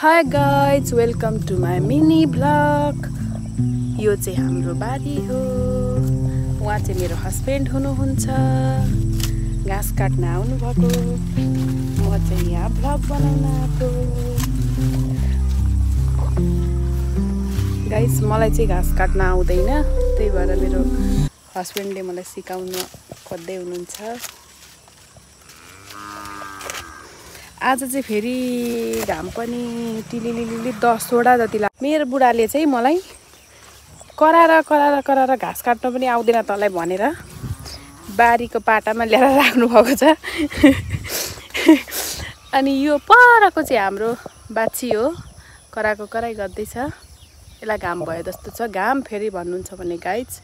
Hi guys, welcome to my mini vlog. यो चाहिँ हाम्रो बारी हो। उहाँ चाहिँ मेरो हस्बेन्ड हुनुहुन्छ। घाँस काट्न आउनु भएको। म चाहिँ यहाँ भ्लग बनाउन आएको। गाइस, मलाई चाहिँ घाँस काट्न आउँदैन, त्यही भएर मेरो हस्बेन्डले मलाई सिकाउन खोज्दै हुनुहुन्छ। आज चाहिँ फेरि घाम पनि टिलिलिली 10 वटा जति लाग्यो। मेरो बुढाले चाहिँ मलाई कराएर घाँस काट्न पनि आउँदैन तँलाई भनेर बारीको पाटामा ल्याएर राख्नु भएको छ। अनि यो परको चाहिँ हाम्रो बाछी हो, कराको कराई गर्दैछ। यसलाई घाम भयो जस्तो छ। घाम फेरि भन्नुहुन्छ भने गाइज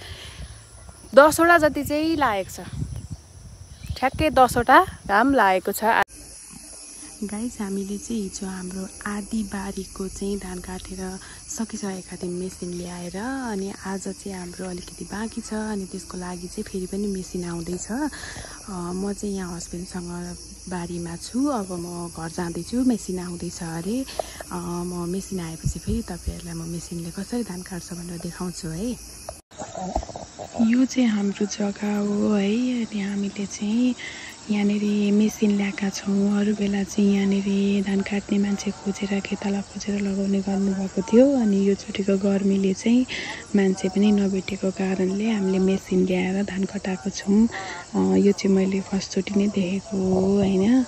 10 वटा जति चाहिँ लागेको छ। ठ्याक्कै 10 वटा घाम लागेको छ। गाइज, हामीले चाहिँ हिजो हाम्रो आधी बारीको चाहिँ धान काटेर सकिसकेका थियौँ मेसिन ल्याएर। अनि आज चाहिँ हाम्रो अलिकति बाँकी छ, अनि त्यसको लागि चाहिँ फेरि पनि मेसिन आउँदैछ। म चाहिँ यहाँ हस्बेन्डसँग बारीमा छु। अब म घर जाँदैछु, मेसिन आउँदैछ अरे। म मेसिन आएपछि फेरि तपाईँहरूलाई म मेसिनले कसरी धान काट्छ भनेर देखाउँछु है। यो चाहिँ हाम्रो जग्गा हो है। अनि हामीले चाहिँ यहाँनिर मेसिन ल्याएका छौँ। अरू बेला चाहिँ यहाँनिर धान काट्ने मान्छे खोजेर खेताला खोजेर लगाउने गर्नुभएको थियो। अनि यो चोटिको गर्मीले चाहिँ मान्छे पनि नभेटेको कारणले हामीले मेसिन ल्याएर धान कटाएको छौँ। यो चाहिँ मैले फर्स्टचोटि नै देखेको हो होइन।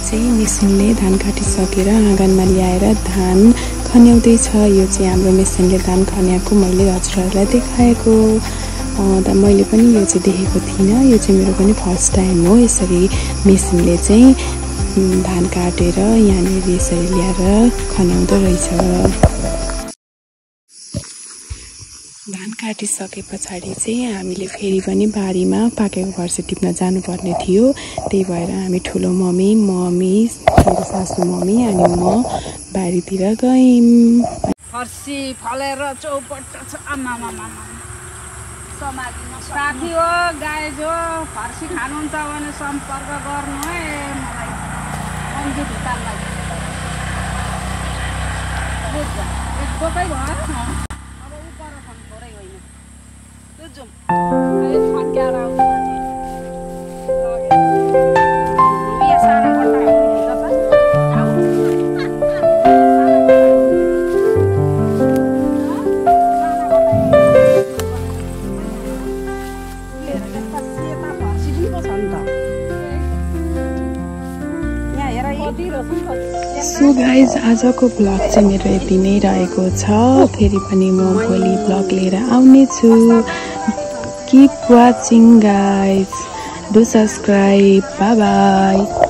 चाहिँ मेसिनले धान काटिसकेर आँगनमा ल्याएर धान खन्याउँदैछ। यो चाहिँ हाम्रो मेसिनले धान खन्याएको मैले हजुरहरूलाई देखाएको। मैले पनि यो चाहिँ देखेको थिइनँ। यो चाहिँ मेरो पनि फर्स्ट टाइम हो। यसरी मेसिनले चाहिँ धान काटेर यहाँनिर यसरी ल्याएर खन्याउँदो रहेछ। धान काटिसके पछाडि चाहिँ हामीले फेरि पनि बारीमा पाकेको फर्सी टिप्न जानुपर्ने थियो। त्यही भएर हामी ठुलो मम्मी, मेरो सासू मम्मी अनि म बारीतिर गयौँ। फर्सी फलेर चौपट्ट छ। साथी हो, गाइज हो, फर्सी खानुहुन्छ भने सम्पर्क गर्नु है मलाई। अन्जु ढुकाललाई एक बोकै भयो। सो गाइज, आजको भ्लग चाहिँ मेरो यति नै रहेको छ। फेरि पनि म भोलि भ्लग लिएर आउनेछु। Keep watching guys. Do subscribe. Bye bye.